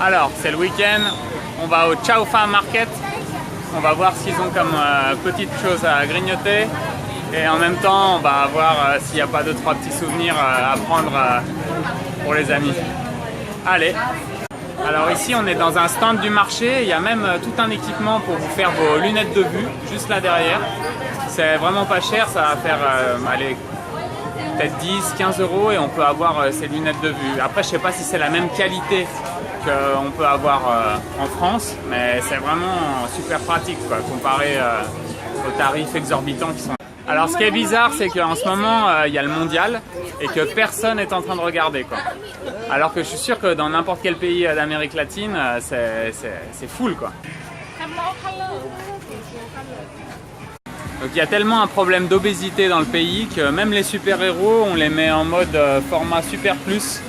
Alors, c'est le week-end, on va au Chao Phraya Market. On va voir ce qu'ils ont comme petites choses à grignoter. Et en même temps, on va voir s'il n'y a pas 2-3 petits souvenirs à prendre pour les amis. Allez! Alors ici, on est dans un stand du marché. Il y a même tout un équipement pour vous faire vos lunettes de vue, juste là derrière. C'est vraiment pas cher, ça va faire allez, peut-être 10-15 € et on peut avoir ces lunettes de vue. Après, je sais pas si c'est la même qualité qu'on peut avoir en France, mais c'est vraiment super pratique quoi, comparé aux tarifs exorbitants qui sont. Alors ce qui est bizarre, c'est qu'en ce moment, il y a le mondial et que personne n'est en train de regarder quoi. Alors que je suis sûr que dans n'importe quel pays d'Amérique latine, c'est full quoi. Donc il y a tellement un problème d'obésité dans le pays que même les super-héros, on les met en mode format super plus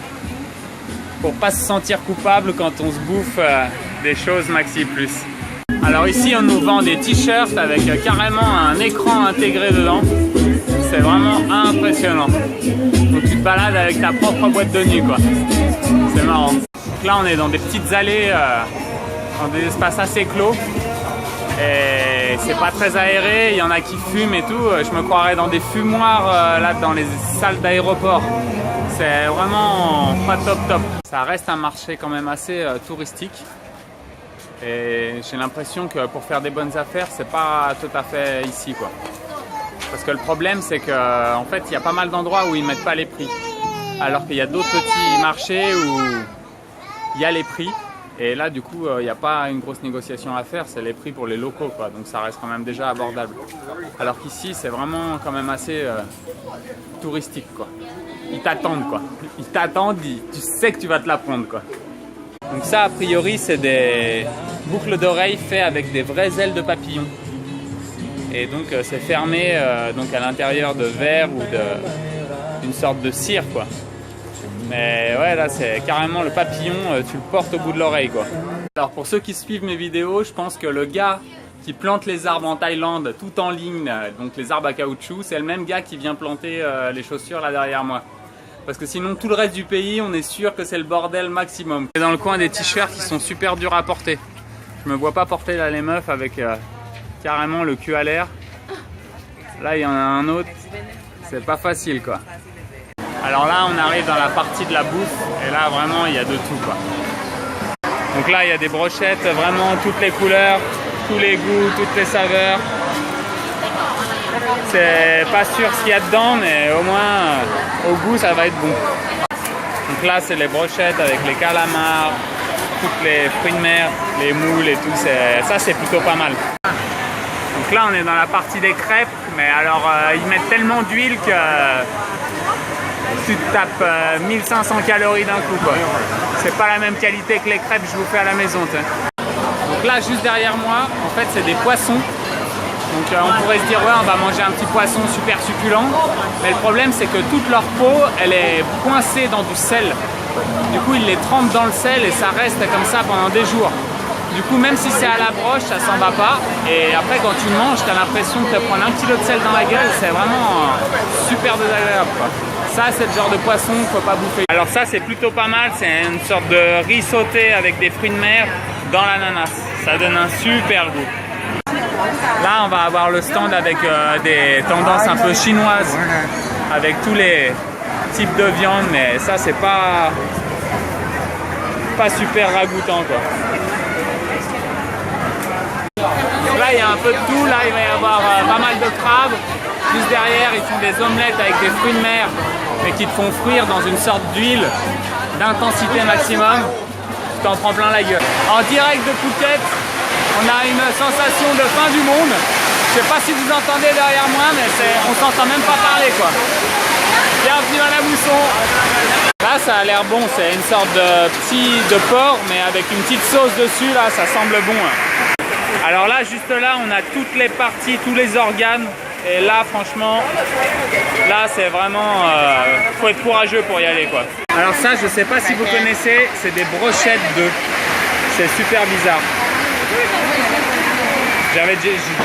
pour pas se sentir coupable quand on se bouffe des choses maxi plus. Alors ici on nous vend des t-shirts avec carrément un écran intégré dedans. C'est vraiment impressionnant. Donc tu te balades avec ta propre boîte de nuit quoi. C'est marrant. Donc là on est dans des petites allées, dans des espaces assez clos. Et c'est pas très aéré, il y en a qui fument et tout. Je me croirais dans des fumoirs là dans les salles d'aéroport. C'est vraiment pas top. Ça reste un marché quand même assez touristique. Et j'ai l'impression que pour faire des bonnes affaires, c'est pas tout à fait ici quoi. Parce que le problème c'est que en fait il y a pas mal d'endroits où ils mettent pas les prix. Alors qu'il y a d'autres petits marchés où il y a les prix. Et là du coup il n'y a pas une grosse négociation à faire, c'est les prix pour les locaux quoi. Donc ça reste quand même déjà abordable. Alors qu'ici c'est vraiment quand même assez touristique quoi. Ils t'attendent quoi. Ils t'attendent, tu sais que tu vas te la prendre quoi. Donc ça a priori c'est des boucles d'oreilles faites avec des vraies ailes de papillon. Et donc c'est fermé donc à l'intérieur de verre ou d'une sorte de cire quoi. Mais ouais là c'est carrément le papillon, tu le portes au bout de l'oreille quoi. Alors pour ceux qui suivent mes vidéos, je pense que le gars qui plante les arbres en Thaïlande tout en ligne, donc les arbres à caoutchouc, c'est le même gars qui vient planter les chaussures là derrière moi. Parce que sinon tout le reste du pays on est sûr que c'est le bordel maximum. Et dans le coin des t-shirts qui sont super durs à porter. Je me vois pas porter là les meufs avec carrément le cul à l'air. Là il y en a un autre, c'est pas facile quoi. Alors là on arrive dans la partie de la bouffe et là vraiment il y a de tout quoi. Donc là il y a des brochettes, vraiment toutes les couleurs, tous les goûts, toutes les saveurs. C'est pas sûr ce qu'il y a dedans mais au moins au goût ça va être bon. Donc là c'est les brochettes avec les calamars, toutes les fruits de mer, les moules et tout, ça c'est plutôt pas mal. Donc là on est dans la partie des crêpes, mais alors ils mettent tellement d'huile que tu te tapes 1500 calories d'un coup quoi. C'est pas la même qualité que les crêpes que je vous fais à la maison. Donc là juste derrière moi en fait c'est des poissons. Donc on pourrait se dire ouais on va manger un petit poisson super succulent. Mais le problème c'est que toute leur peau elle est coincée dans du sel. Du coup ils les trempent dans le sel et ça reste comme ça pendant des jours. Du coup même si c'est à la broche ça s'en va pas. Et après quand tu manges tu as l'impression de te prendre un kilo de sel dans la gueule. C'est vraiment super désagréable quoi. Ça c'est le genre de poisson qu'il ne faut pas bouffer. Alors ça c'est plutôt pas mal, c'est une sorte de riz sauté avec des fruits de mer dans l'ananas. Ça donne un super goût. Là on va avoir le stand avec des tendances un peu chinoises. Avec tous les types de viande, mais ça c'est pas super ragoûtant quoi. Là il y a un peu de tout, là il va y avoir pas mal de crabes. Juste derrière ils font des omelettes avec des fruits de mer mais qui te font frire dans une sorte d'huile d'intensité maximum. Tu t'en prends plein la gueule. En direct de Phuket, on a une sensation de fin du monde. Je sais pas si vous entendez derrière moi mais on s'entend même pas parler quoi. Bienvenue à la mousson. Là ça a l'air bon, c'est une sorte de porc mais avec une petite sauce dessus là, ça semble bon. Alors là juste là on a toutes les parties, tous les organes. Et là franchement, là c'est vraiment, faut être courageux pour y aller quoi. Alors ça je sais pas si vous connaissez, c'est des brochettes d'œufs. C'est super bizarre.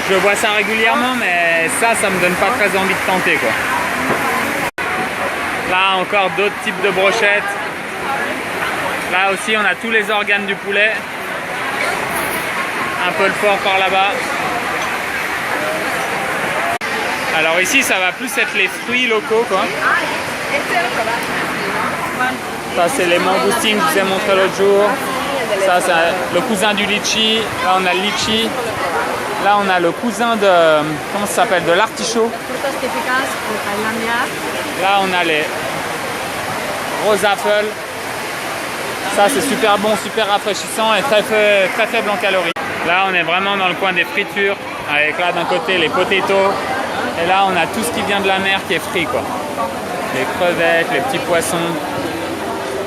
Je vois ça régulièrement mais ça me donne pas très envie de tenter quoi. Là encore d'autres types de brochettes. Là aussi, on a tous les organes du poulet. Un peu le porc par là-bas. Alors ici, ça va plus être les fruits locaux, quoi. Ça, c'est les mangoustines que je vous ai montré l'autre jour. Ça, c'est le cousin du litchi. Là, on a le litchi. Là, on a le cousin de... Comment ça s'appelle? De l'artichaut. Là, on a les rose apples. Ça, c'est super bon, super rafraîchissant et très faible en calories. Là, on est vraiment dans le coin des fritures. Avec là, d'un côté, les potatoes. Et là, on a tout ce qui vient de la mer qui est frit, quoi. Les crevettes, les petits poissons.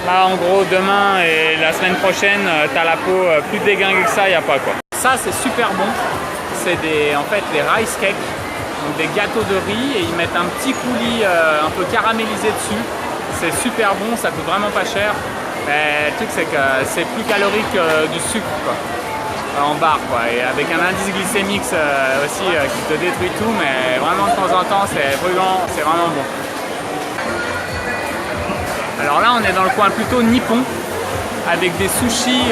Là, en gros, demain et la semaine prochaine, t'as la peau plus déglinguée que ça, il n'y a pas, quoi. Ça, c'est super bon. C'est en fait des rice cakes, donc des gâteaux de riz, et ils mettent un petit coulis un peu caramélisé dessus. C'est super bon, ça coûte vraiment pas cher. Mais le truc, c'est que c'est plus calorique que du sucre, quoi, en barre, quoi. Et avec un indice glycémique aussi qui te détruit tout, mais vraiment de temps en temps, c'est brûlant, c'est vraiment bon. Alors là, on est dans le coin plutôt nippon, avec des sushis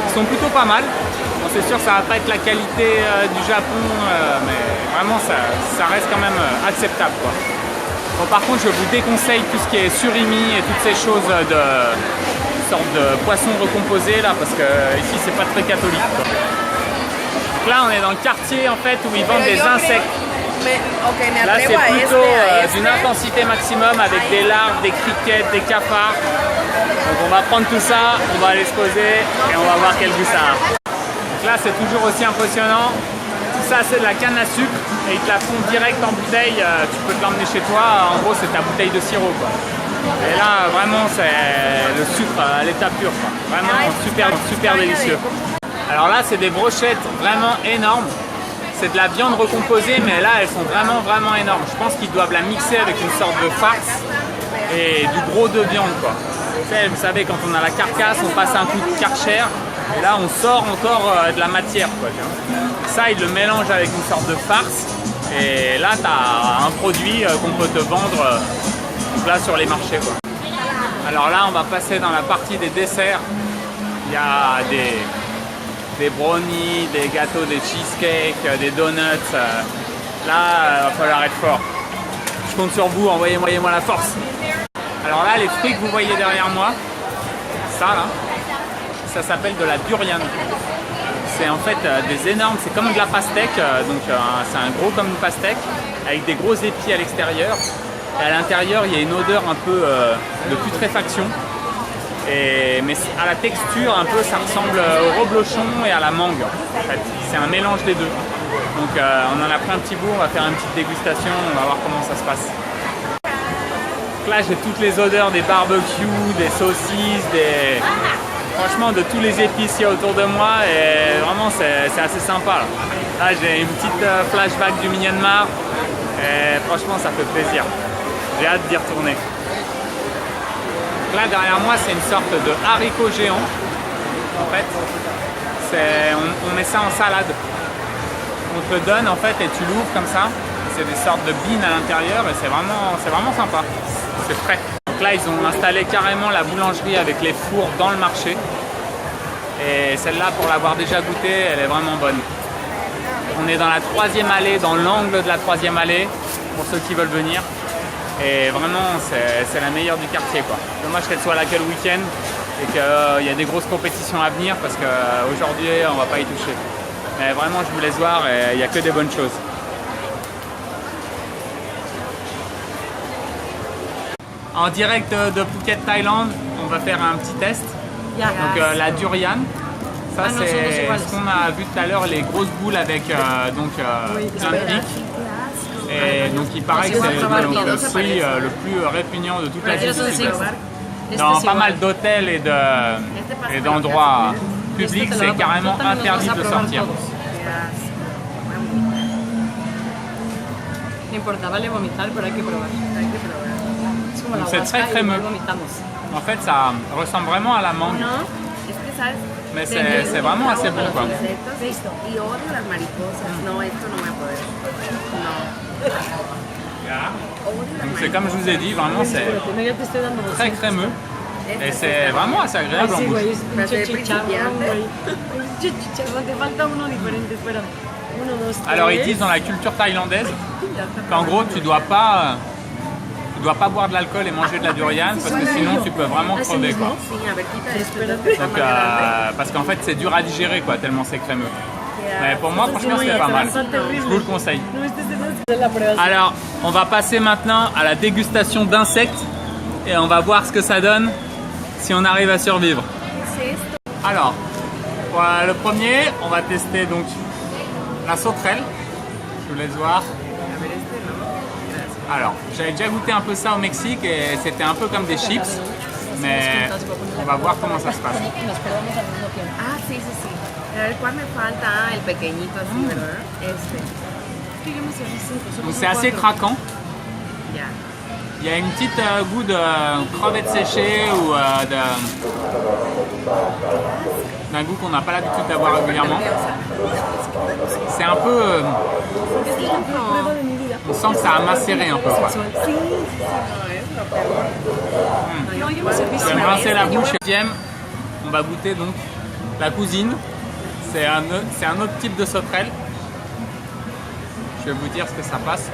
qui sont plutôt pas mal. Bon, c'est sûr que ça va pas être la qualité du Japon, mais vraiment ça reste quand même acceptable, quoi. Bon, par contre, je vous déconseille tout ce qui est surimi et toutes ces choses de sorte de poisson recomposé là, parce que ici c'est pas très catholique, quoi. Donc là, on est dans le quartier en fait où ils vendent des insectes. Là, c'est plutôt d'une intensité maximum avec des larves, des criquettes, des cafards. Donc on va prendre tout ça, on va aller se poser et on va voir quel goût ça a. Donc là, c'est toujours aussi impressionnant. Tout ça, c'est de la canne à sucre et ils te la font direct en bouteille. Tu peux te l'emmener chez toi. En gros, c'est ta bouteille de sirop, quoi. Et là, vraiment, c'est le sucre à l'état pur, quoi. Vraiment super délicieux. Alors là, c'est des brochettes vraiment énormes. C'est de la viande recomposée, mais là, elles sont vraiment énormes. Je pense qu'ils doivent la mixer avec une sorte de farce et du gros de viande, quoi. Vous savez, quand on a la carcasse, on passe un coup de Karcher. Et là, on sort encore de la matière, quoi. Ça, ils le mélangent avec une sorte de farce. Et là, tu as un produit qu'on peut te vendre là sur les marchés, quoi. Alors là, on va passer dans la partie des desserts. Il y a des brownies, des gâteaux, des cheesecakes, des donuts. Là, il va falloir être fort. Je compte sur vous, envoyez-moi la force. Alors là, les fruits que vous voyez derrière moi, ça là, ça s'appelle de la durian. C'est en fait des énormes, c'est comme de la pastèque, donc c'est un gros comme une pastèque, avec des gros épis à l'extérieur. Et à l'intérieur, il y a une odeur un peu de putréfaction. Mais à la texture, un peu, ça ressemble au reblochon et à la mangue. En fait. C'est un mélange des deux. Donc on en a pris un petit bout, on va faire une petite dégustation, on va voir comment ça se passe. Donc là, j'ai toutes les odeurs des barbecues, des saucisses, franchement de tous les épices qu'il y a autour de moi, et vraiment c'est assez sympa. Là, j'ai une petite flashback du Myanmar, et franchement ça fait plaisir. J'ai hâte d'y retourner. Là derrière moi, c'est une sorte de haricot géant. En fait, on met ça en salade. On te le donne en fait et tu l'ouvres comme ça. C'est des sortes de beans à l'intérieur et c'est vraiment sympa. C'est frais. Donc là, ils ont installé carrément la boulangerie avec les fours dans le marché. Et celle-là, pour l'avoir déjà goûtée, elle est vraiment bonne. On est dans la 3e allée, dans l'angle de la 3e allée, pour ceux qui veulent venir. Et vraiment, c'est la meilleure du quartier, quoi. Dommage qu'elle soit là que le week-end et qu'il y a des grosses compétitions à venir parce qu'aujourd'hui, on va pas y toucher. Mais vraiment, je vous laisse voir et il n'y a que des bonnes choses. En direct de Phuket, Thaïlande, on va faire un petit test. Donc la durian. Ça, c'est ce qu'on a vu tout à l'heure, les grosses boules avec plein de pics. Et donc il paraît que c'est le fruit le plus répugnant de toute l'Asie du Sud-Est. Dans pas mal d'hôtels et d'endroits publics, c'est carrément interdit de sortir. Donc c'est très crémeux. En fait, ça ressemble vraiment à la mangue. Mais c'est vraiment assez bon, quoi. Donc c'est comme je vous ai dit, vraiment c'est très crémeux. Et c'est vraiment assez agréable en Sí, bouche. güey, es Pero pinche de chicharrón, principiante. güey. Pinche chicharrón, te falta uno diferente, espera. Uno, dos, tres. Alors ils disent dans la culture thaïlandaise qu'en gros tu dois pas boire de l'alcool et manger de la durian parce que sinon tu peux vraiment crever quoi. Sí, a ver, quita esto. Espérate. Donc, parce qu'en fait c'est dur à digérer quoi, tellement c'est crémeux. Mais pour moi franchement Sí, c'est pas mal. está Je terrible. vous le conseille. No, es la prueba. Alors on va passer maintenant à la dégustation d'insectes et on va voir ce que ça donne si on arrive à survivre. Alors pour le premier on va tester donc la sauterelle. Je vous laisse voir. Alors, j'avais déjà goûté un peu ça au Mexique et c'était un peu comme des chips, mais on va voir comment ça se passe. Ah, sí, sí, sí. A ver, ¿cuál me falta? Ah, el pequeñito así, ¿verdad? Este. Que yo me serví cinco, solo Donc son c'est assez cuatro. craquant. Ya. Il y a une petite goût de crevettes séchées ou d'un goût qu'on n'a pas l'habitude d'avoir régulièrement. C'est un peu... Prueba de mi vida. on sent que ça a macéré un peu. Quoi. Sí, No, yo me serví Je vais me rincer la bouche. Deuxième, on va goûter donc la cousine. C'est un autre type de sauterelle. Je vais vous dire ce que ça passe.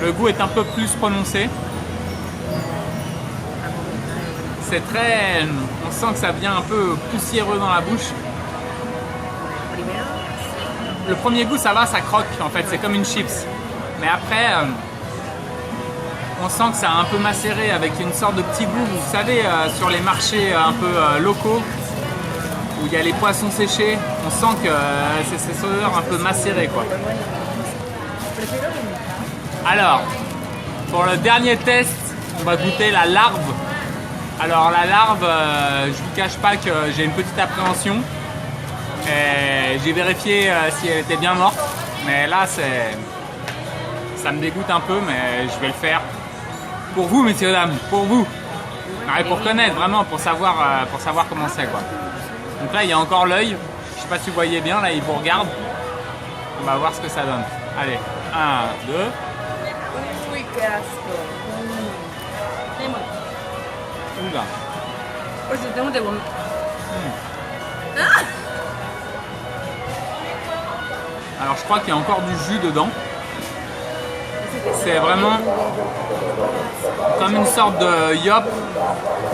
Le goût est un peu plus prononcé. C'est très... on sent que ça vient un peu poussiéreux dans la bouche. Le premier goût ça va, ça croque en fait, c'est comme une chips. Mais après, on sent que ça a un peu macéré avec une sorte de petit goût, vous savez, sur les marchés un peu locaux, où il y a les poissons séchés, on sent que c'est ces odeurs un peu macérées quoi. Alors, pour le dernier test, on va goûter la larve. Alors la larve, je vous cache pas que j'ai une petite appréhension. J'ai vérifié si elle était bien morte, mais là ça me dégoûte un peu, mais je vais le faire pour vous, messieurs dames, pour vous. Et pour connaître vraiment, pour savoir comment c'est quoi. Donc là il y a encore l'œil, je sais pas si vous voyez bien, là il vous regarde. On va voir ce que ça donne. Allez, 1, 2. Uy, qué asco. Oula. Pues yo tengo de bon. Alors je crois qu'il y a encore du jus dedans. C'est vraiment comme une sorte de yop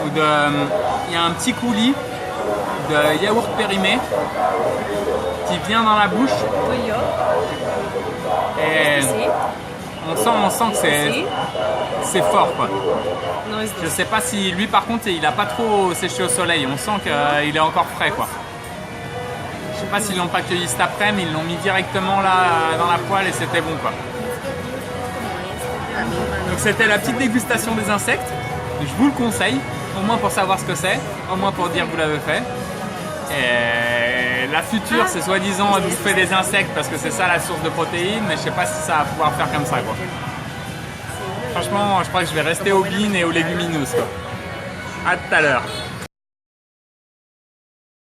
ou de... il y a un petit coulis de yaourt périmé qui vient dans la bouche Tú y yo. et Sí. on sent que c'est fort quoi. No es Je sais pas si lui par contre il a pas trop séché au soleil, on sent qu'il est encore frais quoi. Je sais pas s'ils l'ont pas cueilli cet après, mais ils l'ont mis directement là dans la poêle et c'était bon quoi. Donc c'était la petite dégustation des insectes. Je vous le conseille, au moins pour savoir ce que c'est, au moins pour dire que vous l'avez fait. Et la future, c'est soi-disant de bouffer des insectes parce que c'est ça la source de protéines, mais je sais pas si ça va pouvoir faire comme ça quoi. Franchement, je crois que je vais rester aux beans et aux légumineuses quoi. À tout à l'heure.